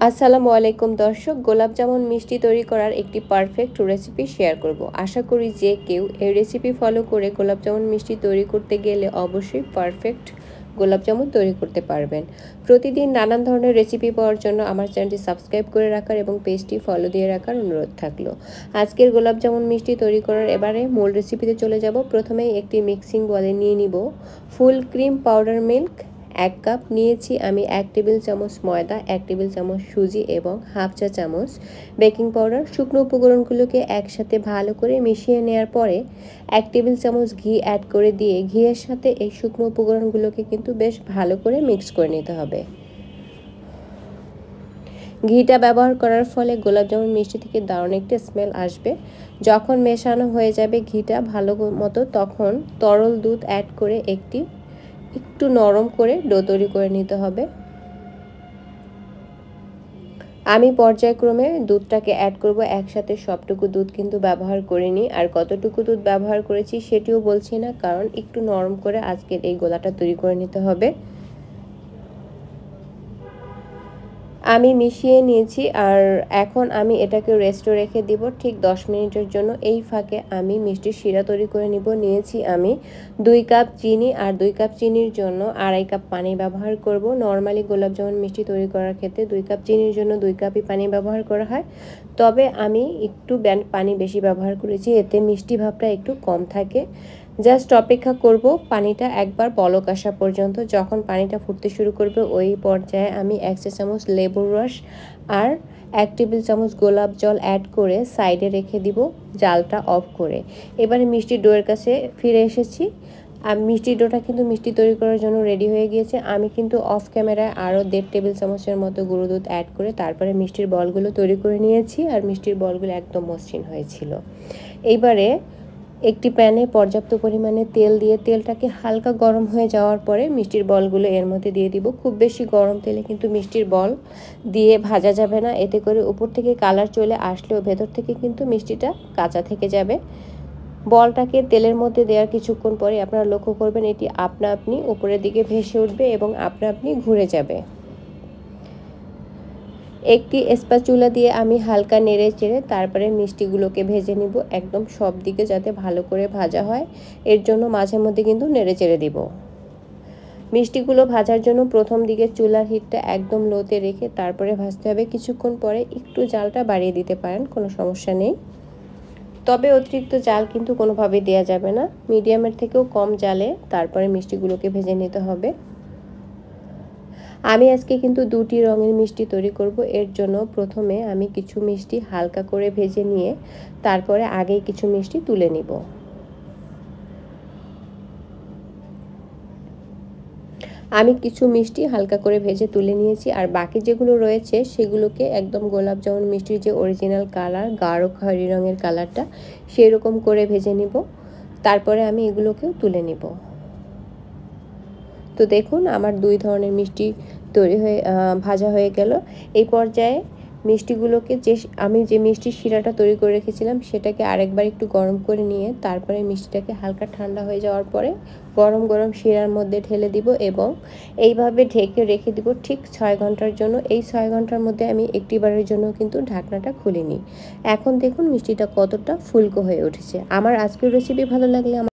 আসসালামু আলাইকুম দর্শক, গোলাপ জামুন মিষ্টি তৈরি করার একটি পারফেক্ট রেসিপি শেয়ার করব। আশা করি যে কেউ এই রেসিপি ফলো করে গোলাপ জামুন মিষ্টি তৈরি করতে গেলে অবশ্যই পারফেক্ট গোলাপ জামুন তৈরি করতে পারবেন। প্রতিদিন নানান ধরনের রেসিপি পাওয়ার জন্য আমার চ্যানেলটি সাবস্ক্রাইব করে রাখার এবং পেজটি ফলো দিয়ে রাখার অনুরোধ থাকলো। আজকের গোলাপ জামুন মিষ্টি তৈরি করার এবারে মূল রেসিপিতে চলে যাব। প্রথমেই একটি মিক্সিং বলে নিয়ে নিব full cream powder milk 1 cup নিয়েছি আমি, 1 টেবিল চামচ ময়দা, 1 টেবিল চামচ সুজি এবং হাফ চা চামচ বেকিং পাউডার। শুকনো উপকরণগুলোকে একসাথে ভালো করে মিশিয়ে নেওয়ার পরে 1 টেবিল চামচ ঘি অ্যাড করে দিয়ে ঘিয়ের সাথে এই শুকনো উপকরণগুলোকে কিন্তু বেশ ভালো করে মিক্স করে নিতে হবে। ঘিটা ব্যবহার করার ফলে গোলাপ জামুন মিষ্টি থেকে দারুণ একটি স্মেল আসবে। যখন মেশানো হয়ে যাবে ঘিটা ভালো মতো, তখন তরল দুধ অ্যাড করে একটু নরম করে ডো তৈরি করে নিতে হবে। আমি পর্যায়ক্রমে দুধটাকে অ্যাড করব, একসাথে সবটুকু দুধ কিন্তু ব্যবহার করিনি। আর কতটুকু দুধ ব্যবহার করেছি সেটিও বলছি না, কারণ একটু নরম করে আজকের এই গোলাটা তৈরি করে নিতে হবে। আমি মিশিয়ে নিয়েছি আর এখন আমি এটাকে রেস্টে রেখে দিব ঠিক 10 মিনিটের জন্য। এই ফাঁকে আমি মিষ্টির শিরা তৈরি করে নিয়েছি আমি 2 কাপ চিনি, আর 2 কাপ চিনির জন্য 2.5 কাপ পানি ব্যবহার করব। নর্মালি গোলাপ জামুন মিষ্টি তৈরি করার ক্ষেত্রে 2 কাপ চিনির জন্য 2 কাপই পানি ব্যবহার করা হয়, তবে আমি একটু পানি বেশি ব্যবহার করেছি, এতে মিষ্টি ভাবটা একটু কম থাকে। জাস্ট অপেক্ষা করব পানিটা একবার বলক আসা পর্যন্ত। যখন পানিটা ফুটতে শুরু করবে ওই পর্যায়ে আমি 1 চা চামচ লেবুর রস আর 1 টেবিল চামচ গোলাপ জল অ্যাড করে সাইডে রেখে দিব জালটা অফ করে। এবারে মিষ্টির ডোয়ের কাছে ফিরে এসেছি। মিষ্টির ডোটা কিন্তু মিষ্টি তৈরি করার জন্য রেডি হয়ে গিয়েছে। আমি কিন্তু অফ ক্যামেরায় আরও 1.5 টেবিল চামচের মতো গুঁড়ো দুধ অ্যাড করে তারপরে মিষ্টির বলগুলো তৈরি করে নিয়েছি, আর মিষ্টির বলগুলো একদম মসৃণ হয়েছিল। এইবারে একটি প্যানে পর্যাপ্ত পরিমাণে তেল দিয়ে তেলটাকে হালকা গরম হয়ে যাওয়ার পরে মিষ্টির বলগুলো এর মধ্যে দিয়ে দিব। খুব বেশি গরম তেলে কিন্তু মিষ্টির বল দিয়ে ভাজা যাবে না, এতে করে উপর থেকে কালার চলে আসলেও ভেতর থেকে কিন্তু মিষ্টিটা কাঁচা থেকে যাবে। বলটাকে তেলের মধ্যে দেওয়ার কিছুক্ষণ পরে আপনারা লক্ষ্য করবেন এটি আপনা আপনি উপরের দিকে ভেসে উঠবে এবং আপনা আপনি ঘুরে যাবে। একটি স্প্যাচুলা দিয়ে আমি হালকা নেড়ে চেড়ে তারপরে মিষ্টিগুলোকে ভেজে নিব, একদম সব দিকে যাতে ভালো করে ভাজা হয়, এর জন্য মাঝে মধ্যে কিন্তু নেড়ে চেড়ে দিব। মিষ্টিগুলো ভাজার জন্য প্রথম দিকে চুলার হিটটা একদম লোতে রেখে তারপরে ভাজতে হবে। কিছুক্ষণ পরে একটু জালটা বাড়িয়ে দিতে পারেন, কোনো সমস্যা নেই, তবে অতিরিক্ত জাল কিন্তু কোনোভাবেই দেওয়া যাবে না। মিডিয়ামের থেকেও কম জালে তারপরে মিষ্টিগুলোকে ভেজে নিতে হবে। আমি আজকে কিন্তু 2টি রঙের মিষ্টি তৈরি করব। এর জন্য প্রথমে আমি কিছু মিষ্টি হালকা করে ভেজে নিয়ে তারপরে আগেই কিছু মিষ্টি তুলে নিব। আমি কিছু মিষ্টি হালকা করে ভেজে তুলে নিয়েছি, আর বাকি যেগুলো রয়েছে সেগুলোকে একদম গোলাপ জামুন মিষ্টির যে অরিজিনাল কালার, গাঢ় খয়েরি রঙের কালারটা, সেই রকম করে ভেজে নিব। তারপরে আমি এগুলোকেও তুলে নিব। তো দেখুন আমার 2 ধরনের মিষ্টি ভাজা হয়ে গেল। এই পর্যায়ে মিষ্টিগুলোকে আমি যে মিষ্টির শিরাটা তৈরি করে রেখেছিলাম সেটাকে আরেকবার একটু গরম করে নিয়ে তারপরে মিষ্টিটাকে হালকা ঠান্ডা হয়ে যাওয়ার পরে গরম গরম শিরার মধ্যে ঢেলে দিব এবং এইভাবে ঢেকে রেখে দিব ঠিক 6 ঘন্টার জন্য। এই 6 ঘন্টার মধ্যে আমি একটিবারের জন্য কিন্তু ঢাকনাটা খুলিনি। এখন দেখুন মিষ্টিটা কতটা ফুলকো হয়ে উঠেছে। আমার আজকের রেসিপি ভালো লাগলে